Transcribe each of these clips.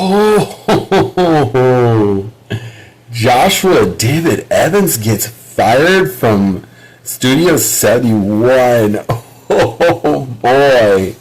Oh, Joshua David Evans gets fired from Studio 71. Oh boy.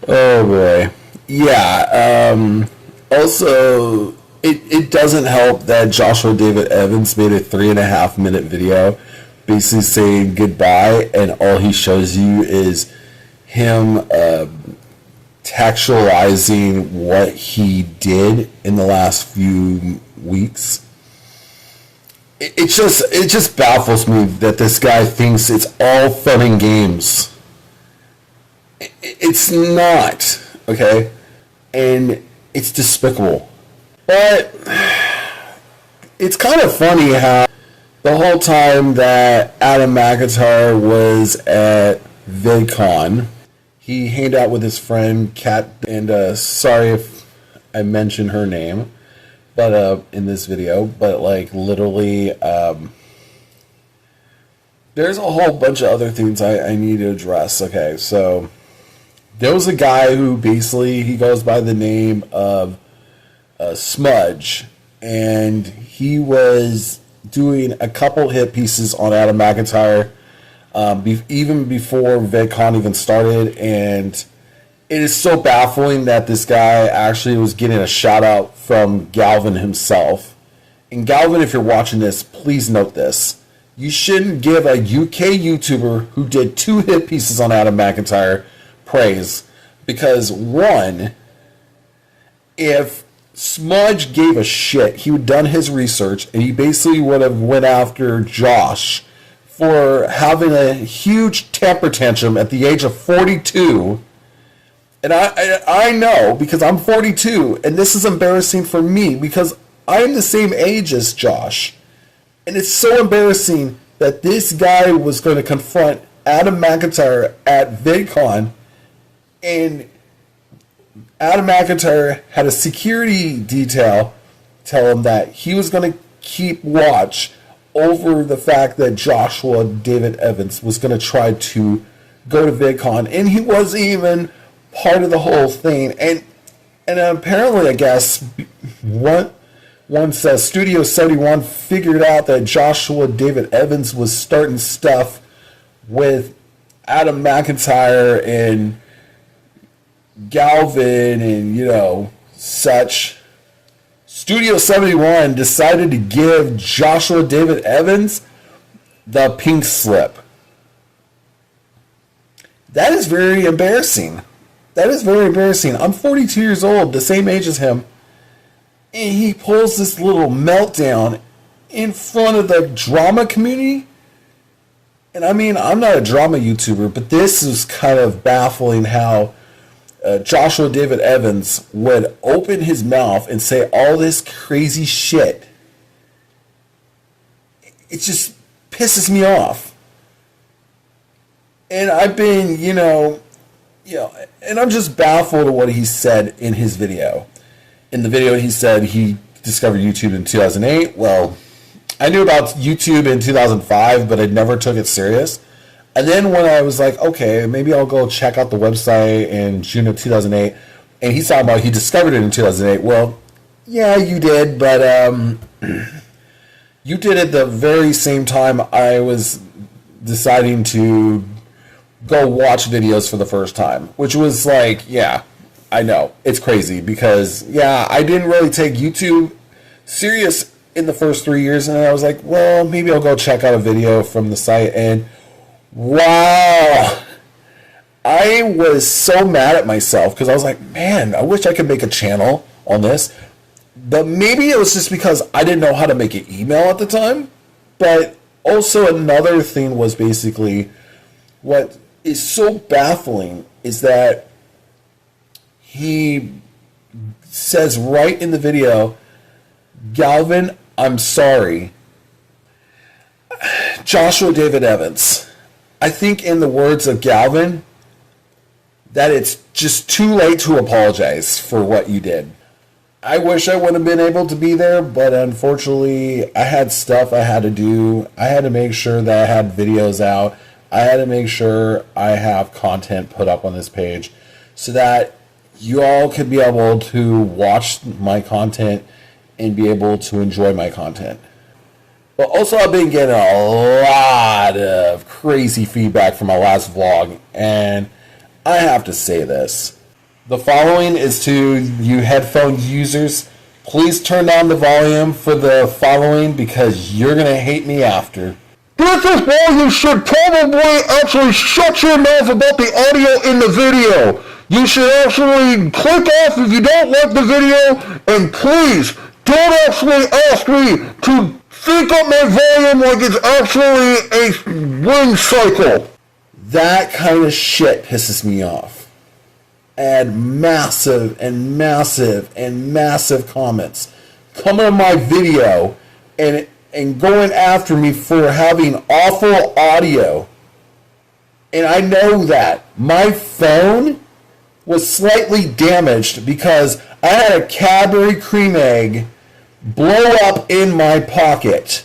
Oh boy. Yeah. Also, it doesn't help that Joshua David Evans made a 3.5 minute video basically saying goodbye, and all he shows you is him textualizing what he did in the last few weeks. It just baffles me that this guy thinks it's all fun and games. It's not, okay? And it's despicable. But it's kind of funny how the whole time that Adam McIntyre was at VidCon, he hanged out with his friend Kat, and sorry if I mentioned her name, but in this video, but like literally, there's a whole bunch of other things I need to address. Okay, so there was a guy who basically, he goes by the name of Smudge, and he was doing a couple hit pieces on Adam McIntyre even before VidCon even started, and it is so baffling that this guy actually was getting a shout out from Galvin himself. And Galvin, if you're watching this, please note this. You shouldn't give a UK YouTuber who did 2 hit pieces on Adam McIntyre praise, because one, if Smudge gave a shit, he would have done his research, and he basically would have went after Josh for having a huge temper tantrum at the age of 42. And I know, because I'm 42, and this is embarrassing for me, because I am the same age as Josh. And it's so embarrassing that this guy was going to confront Adam McIntyre at VidCon, and Adam McIntyre had a security detail tell him that he was going to keep watch over the fact that Joshua David Evans was going to try to go to VidCon, and he wasn't even part of the whole thing. And apparently, I guess, once Studio 71 figured out that Joshua David Evans was starting stuff with Adam McIntyre and Galvin and, such, Studio 71 decided to give Joshua David Evans the pink slip. That is very embarrassing. That is very embarrassing. I'm 42 years old, the same age as him, and he pulls this little meltdown in front of the drama community. And I mean, I'm not a drama YouTuber, but this is kind of baffling how Joshua David Evans would open his mouth and say all this crazy shit. It just pisses me off. And I've been, and I'm just baffled at what he said in his video. In the video, he said he discovered YouTube in 2008. Well, I knew about YouTube in 2005, but I never took it serious. And then when I was like, okay, maybe I'll go check out the website in June of 2008, and he's talking about he discovered it in 2008. Well, yeah, you did, but you did it the very same time I was deciding to go watch videos for the first time, which was like, yeah, I know, it's crazy, because, yeah, I didn't really take YouTube serious in the first 3 years, and I was like, well, maybe I'll go check out a video from the site, and wow, I was so mad at myself, because I was like, man, I wish I could make a channel on this. But maybe it was just because I didn't know how to make an email at the time. But also another thing was basically, what is so baffling is that he says right in the video, Galvin, I'm sorry. Joshua David Evans. I think in the words of Galvin, that it's just too late to apologize for what you did. I wish I would have been able to be there, but unfortunately, I had stuff I had to do. I had to make sure that I had videos out. I had to make sure I have content put up on this page so that you all could be able to watch my content and be able to enjoy my content. But also, I've been getting a lot of crazy feedback from my last vlog, and I have to say this. The following is to you headphone users. Please turn down the volume for the following because you're going to hate me after. This is why you should probably actually shut your mouth about the audio in the video. You should actually click off if you don't like the video, and please don't actually ask me to sync up my volume like it's actually a wind cycle. That kind of shit pisses me off. And massive and massive and massive comments coming on my video and going after me for having awful audio. And I know that my phone was slightly damaged because I had a Cadbury cream egg blow up in my pocket,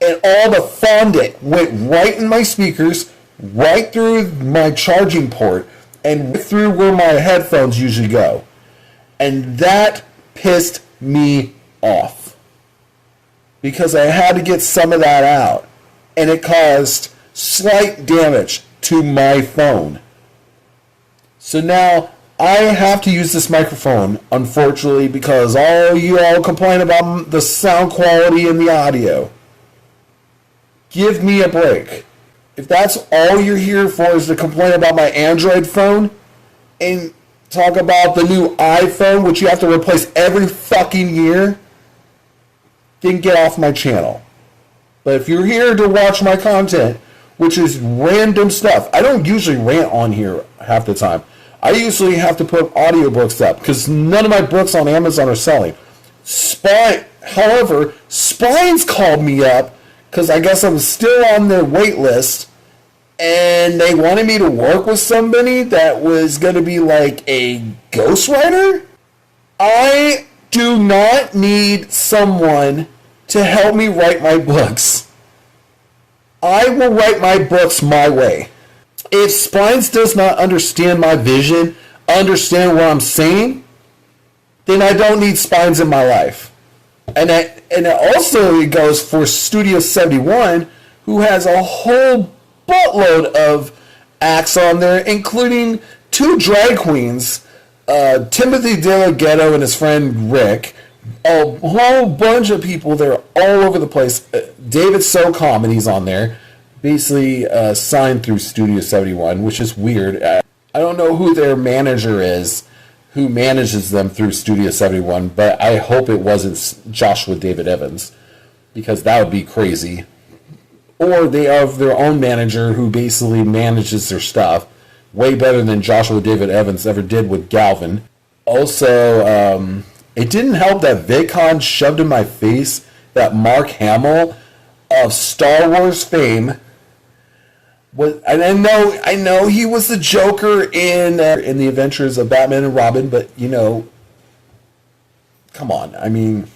and all the fondant went right in my speakers, right through my charging port, and through where my headphones usually go. And that pissed me off because I had to get some of that out, and it caused slight damage to my phone. So now I have to use this microphone, unfortunately, because all you all complain about the sound quality and the audio. Give me a break. If that's all you're here for is to complain about my Android phone and talk about the new iPhone, which you have to replace every fucking year, then get off my channel. But if you're here to watch my content, which is random stuff, I don't usually rant on here half the time. I usually have to put audiobooks up because none of my books on Amazon are selling. However, Spine's called me up because I guess I'm still on their wait list, and they wanted me to work with somebody that was going to be like a ghostwriter. I do not need someone to help me write my books. I will write my books my way. If Spines does not understand my vision, understand what I'm saying, then I don't need Spines in my life. And it goes for Studio 71, who has a whole buttload of acts on there, including 2 drag queens, Timothy DeLaGhetto and his friend Rick, a whole bunch of people there all over the place. David So Comedy's on there. Basically signed through Studio 71, which is weird. I don't know who their manager is, who manages them through Studio 71, but I hope it wasn't Joshua David Evans, because that would be crazy. Or they have their own manager who basically manages their stuff way better than Joshua David Evans ever did with Galvin. Also, it didn't help that VidCon shoved in my face that Mark Hamill of Star Wars fame, and I know he was the Joker in the Adventures of Batman and Robin, but come on. I mean,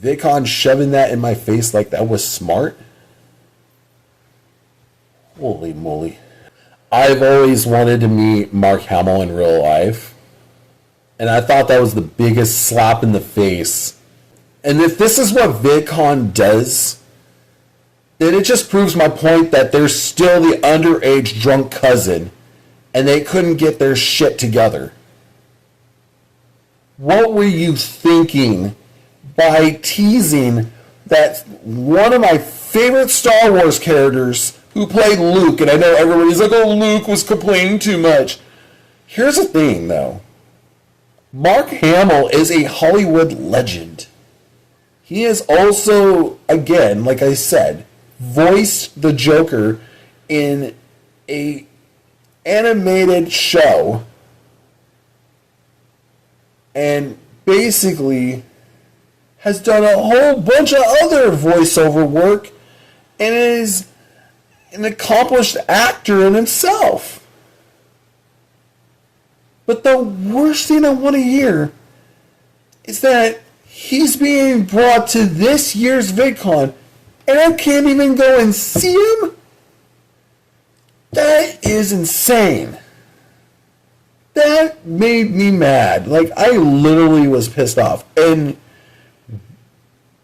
VidCon shoving that in my face like that was smart. Holy moly! I've always wanted to meet Mark Hamill in real life, and I thought that was the biggest slap in the face. And if this is what VidCon does, then it just proves my point that they're still the underage drunk cousin, and they couldn't get their shit together. What were you thinking by teasing that one of my favorite Star Wars characters who played Luke, and I know everybody's like, oh, Luke was complaining too much. Here's the thing, though. Mark Hamill is a Hollywood legend. He is also, again, like I said, voiced the Joker in a animated show, and basically has done a whole bunch of other voiceover work, and is an accomplished actor in himself. But the worst thing I want to hear is that he's being brought to this year's VidCon, and I can't even go and see him? That is insane. That made me mad. Like, I literally was pissed off. And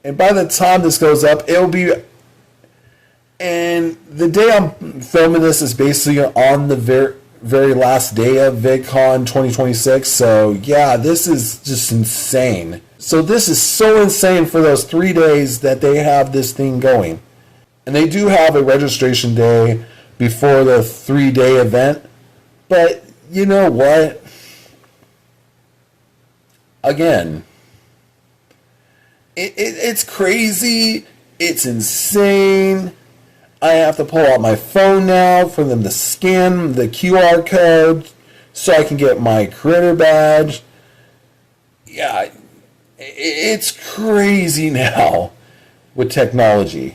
by the time this goes up, it'll be... And the day I'm filming this is basically on the very last day of VidCon 2026. So, yeah, this is just insane. So this is so insane for those 3 days that they have this thing going. And they do have a registration day before the 3-day event. But you know what? Again, it's crazy. It's insane. I have to pull out my phone now for them to scan the QR code so I can get my creator badge. Yeah, it's crazy now with technology.